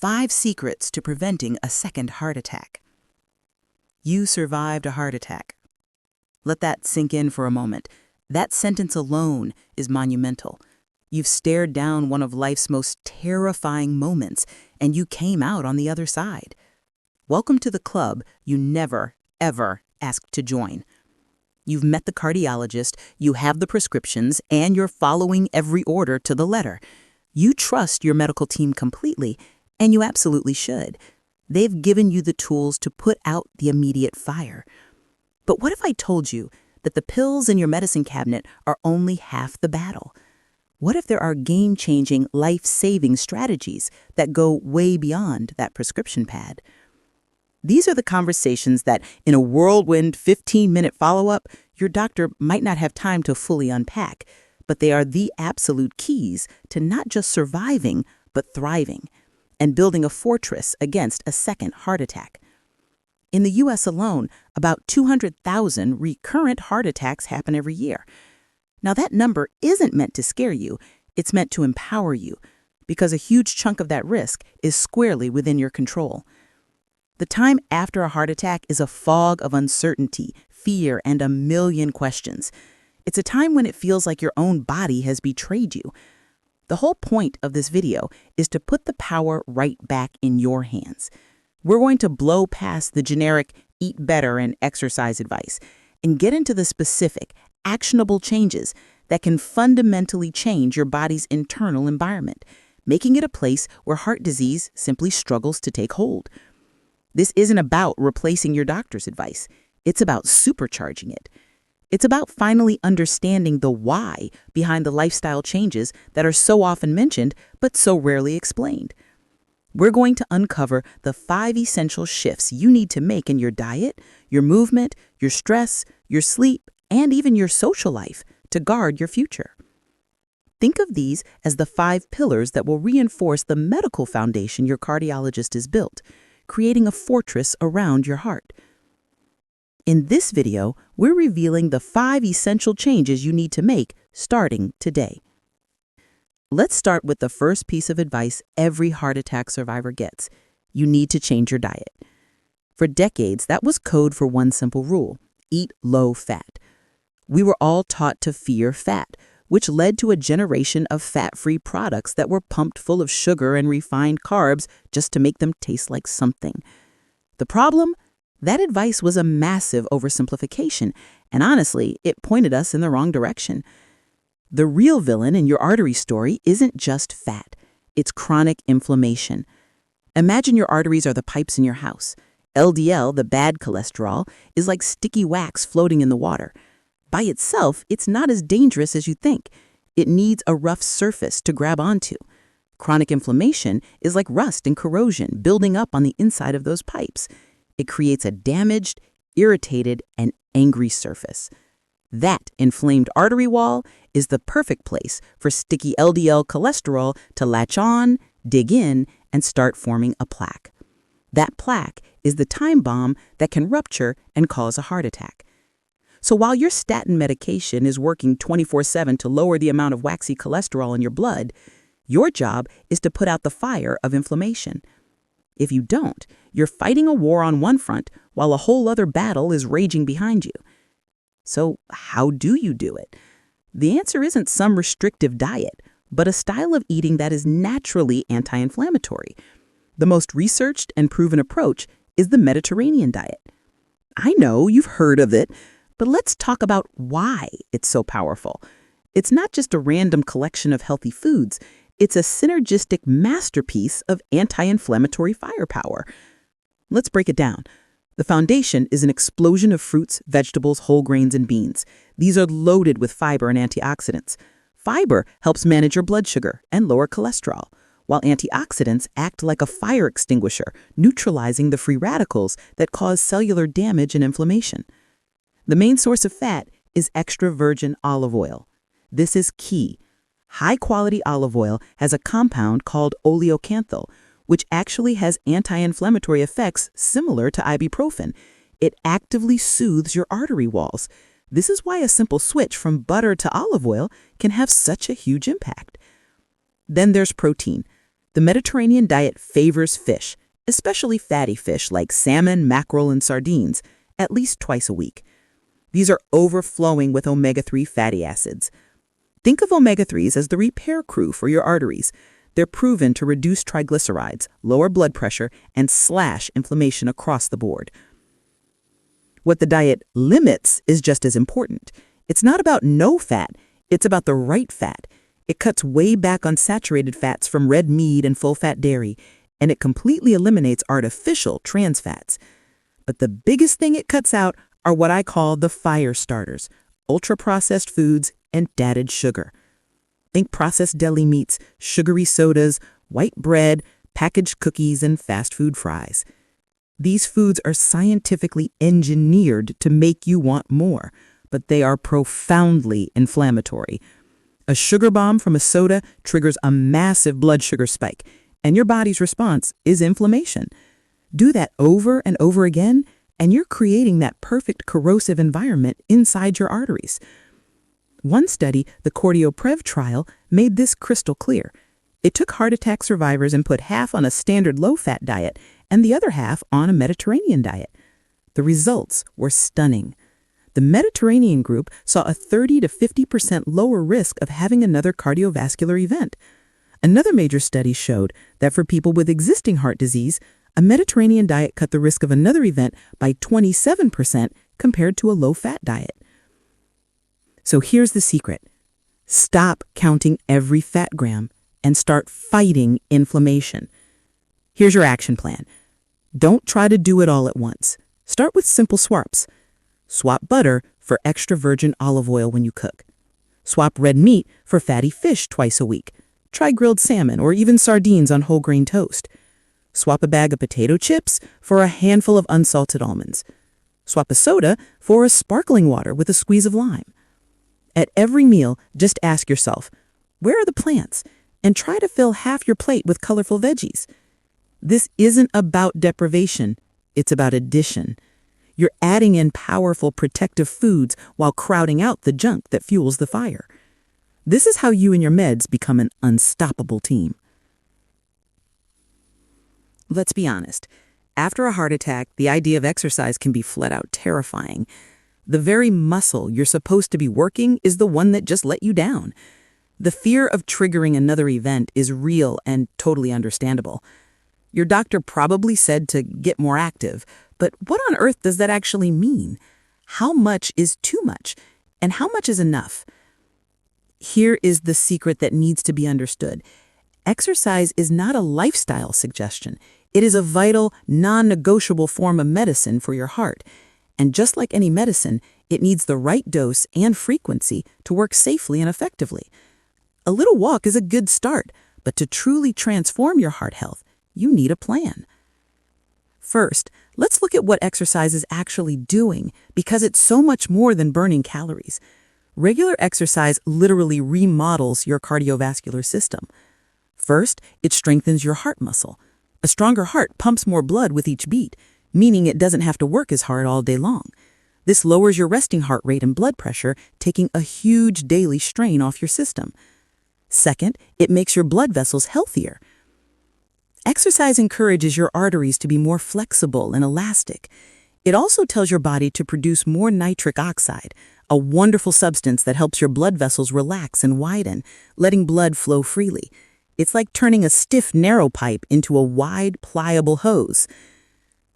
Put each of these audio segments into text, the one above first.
5 secrets to preventing a second heart attack. You survived a heart attack. Let that sink in for a moment. That sentence alone is monumental. You've stared down one of life's most terrifying moments, and you came out on the other side. Welcome to the club you never, ever asked to join. You've met the cardiologist, you have the prescriptions, and you're following every order to the letter. You trust your medical team completely, and you absolutely should. They've given you the tools to put out the immediate fire. But what if I told you that the pills in your medicine cabinet are only half the battle? What if there are game-changing, life-saving strategies that go way beyond that prescription pad? These are the conversations that, in a whirlwind 15-minute follow-up, your doctor might not have time to fully unpack, but they are the absolute keys to not just surviving, but thriving, and building a fortress against a second heart attack. In the U.S. alone, about 200,000 recurrent heart attacks happen every year. Now, that number isn't meant to scare you, it's meant to empower you, because a huge chunk of that risk is squarely within your control. The time after a heart attack is a fog of uncertainty, fear, and a million questions. It's a time when it feels like your own body has betrayed you. The whole point of this video is to put the power right back in your hands. We're going to blow past the generic eat better and exercise advice and get into the specific, actionable changes that can fundamentally change your body's internal environment, making it a place where heart disease simply struggles to take hold. This isn't about replacing your doctor's advice. It's about supercharging it. It's about finally understanding the why behind the lifestyle changes that are so often mentioned but so rarely explained. We're going to uncover the 5 essential shifts you need to make in your diet, your movement, your stress, your sleep, and even your social life to guard your future. Think of these as the 5 pillars that will reinforce the medical foundation your cardiologist has built, creating a fortress around your heart. In this video, we're revealing the 5 essential changes you need to make starting today. Let's start with the first piece of advice every heart attack survivor gets. You need to change your diet. For decades, that was code for one simple rule: eat low fat. We were all taught to fear fat, which led to a generation of fat-free products that were pumped full of sugar and refined carbs just to make them taste like something. The problem? That advice was a massive oversimplification, and honestly, it pointed us in the wrong direction. The real villain in your artery story isn't just fat, it's chronic inflammation. Imagine your arteries are the pipes in your house. LDL, the bad cholesterol, is like sticky wax floating in the water. By itself, it's not as dangerous as you think. It needs a rough surface to grab onto. Chronic inflammation is like rust and corrosion building up on the inside of those pipes. It creates a damaged, irritated, and angry surface. That inflamed artery wall is the perfect place for sticky LDL cholesterol to latch on, dig in, and start forming a plaque. That plaque is the time bomb that can rupture and cause a heart attack. So while your statin medication is working 24/7 to lower the amount of waxy cholesterol in your blood, your job is to put out the fire of inflammation. If you don't, you're fighting a war on one front while a whole other battle is raging behind you. So how do you do it? The answer isn't some restrictive diet, but a style of eating that is naturally anti-inflammatory. The most researched and proven approach is the Mediterranean diet. I know you've heard of it, but let's talk about why it's so powerful. It's not just a random collection of healthy foods. It's a synergistic masterpiece of anti-inflammatory firepower. Let's break it down. The foundation is an explosion of fruits, vegetables, whole grains, and beans. These are loaded with fiber and antioxidants. Fiber helps manage your blood sugar and lower cholesterol, while antioxidants act like a fire extinguisher, neutralizing the free radicals that cause cellular damage and inflammation. The main source of fat is extra virgin olive oil. This is key. High-quality olive oil has a compound called oleocanthal, which actually has anti-inflammatory effects similar to ibuprofen. It actively soothes your artery walls. This is why a simple switch from butter to olive oil can have such a huge impact. Then there's protein. The Mediterranean diet favors fish, especially fatty fish like salmon, mackerel, and sardines, at least twice a week. These are overflowing with omega-3 fatty acids. Think of omega-3s as the repair crew for your arteries. They're proven to reduce triglycerides, lower blood pressure, and slash inflammation across the board. What the diet limits is just as important. It's not about no fat, it's about the right fat. It cuts way back on saturated fats from red meat and full-fat dairy, and it completely eliminates artificial trans fats. But the biggest thing it cuts out are what I call the fire starters, ultra-processed foods and added sugar. Think processed deli meats, sugary sodas, white bread, packaged cookies, and fast food fries. These foods are scientifically engineered to make you want more, but they are profoundly inflammatory. A sugar bomb from a soda triggers a massive blood sugar spike, and your body's response is inflammation. Do that over and over again, and you're creating that perfect corrosive environment inside your arteries. One study, the Courtroom trial, made this crystal clear. It took heart attack survivors and put half on a standard low-fat diet and the other half on a Mediterranean diet. The results were stunning. The Mediterranean group saw a 30 to 50% lower risk of having another cardiovascular event. Another major study showed that for people with existing heart disease, a Mediterranean diet cut the risk of another event by 27% compared to a low-fat diet. So here's the secret. Stop counting every fat gram and start fighting inflammation. Here's your action plan. Don't try to do it all at once. Start with simple swaps. Swap butter for extra virgin olive oil when you cook. Swap red meat for fatty fish twice a week. Try grilled salmon or even sardines on whole grain toast. Swap a bag of potato chips for a handful of unsalted almonds. Swap a soda for a sparkling water with a squeeze of lime. At every meal, just ask yourself, where are the plants? And try to fill half your plate with colorful veggies. This isn't about deprivation, it's about addition. You're adding in powerful protective foods while crowding out the junk that fuels the fire. This is how you and your meds become an unstoppable team. Let's be honest. After a heart attack, the idea of exercise can be flat out terrifying. The very muscle you're supposed to be working is the one that just let you down. The fear of triggering another event is real and totally understandable. Your doctor probably said to get more active, but what on earth does that actually mean? How much is too much? And how much is enough? Here is the secret that needs to be understood. Exercise is not a lifestyle suggestion. It is a vital, non-negotiable form of medicine for your heart. And just like any medicine, it needs the right dose and frequency to work safely and effectively. A little walk is a good start, but to truly transform your heart health, you need a plan. First, let's look at what exercise is actually doing, because it's so much more than burning calories. Regular exercise literally remodels your cardiovascular system. First, it strengthens your heart muscle. A stronger heart pumps more blood with each beat, meaning it doesn't have to work as hard all day long. This lowers your resting heart rate and blood pressure, taking a huge daily strain off your system. Second, it makes your blood vessels healthier. Exercise encourages your arteries to be more flexible and elastic. It also tells your body to produce more nitric oxide, a wonderful substance that helps your blood vessels relax and widen, letting blood flow freely. It's like turning a stiff, narrow pipe into a wide, pliable hose.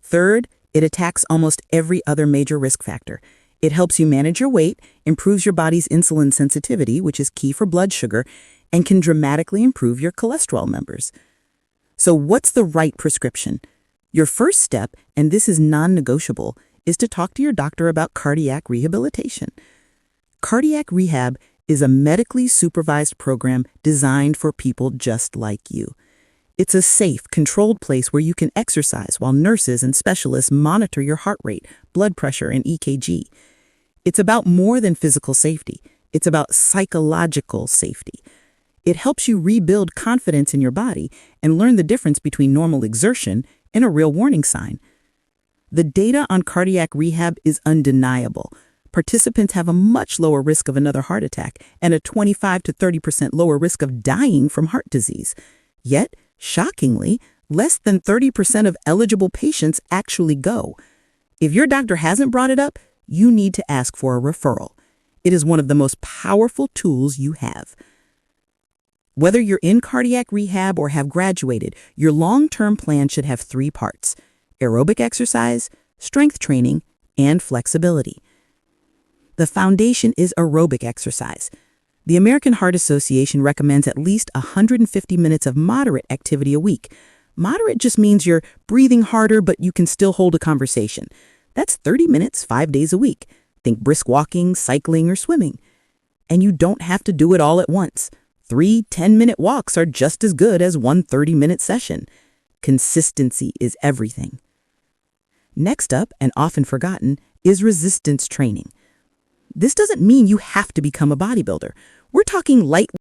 Third, it attacks almost every other major risk factor. It helps you manage your weight, improves your body's insulin sensitivity, which is key for blood sugar, and can dramatically improve your cholesterol numbers. So what's the right prescription? Your first step, and this is non-negotiable, is to talk to your doctor about cardiac rehabilitation. Cardiac rehab is a medically supervised program designed for people just like you. It's a safe, controlled place where you can exercise while nurses and specialists monitor your heart rate, blood pressure, and EKG. It's about more than physical safety. It's about psychological safety. It helps you rebuild confidence in your body and learn the difference between normal exertion and a real warning sign. The data on cardiac rehab is undeniable. Participants have a much lower risk of another heart attack and a 25 to 30% lower risk of dying from heart disease. Yet, Shockingly, less than 30% of eligible patients actually go. If your doctor hasn't brought it up, you need to ask for a referral. It is one of the most powerful tools you have. Whether you're in cardiac rehab or have graduated, your long-term plan should have 3 parts: aerobic exercise, strength training, and flexibility. The foundation is aerobic exercise. The American Heart Association recommends at least 150 minutes of moderate activity a week. Moderate just means you're breathing harder, but you can still hold a conversation. That's 30 minutes, 5 days a week. Think brisk walking, cycling, or swimming. And you don't have to do it all at once. 3 10-minute walks are just as good as one 30-minute session. Consistency is everything. Next up, and often forgotten, is resistance training. This doesn't mean you have to become a bodybuilder. We're talking light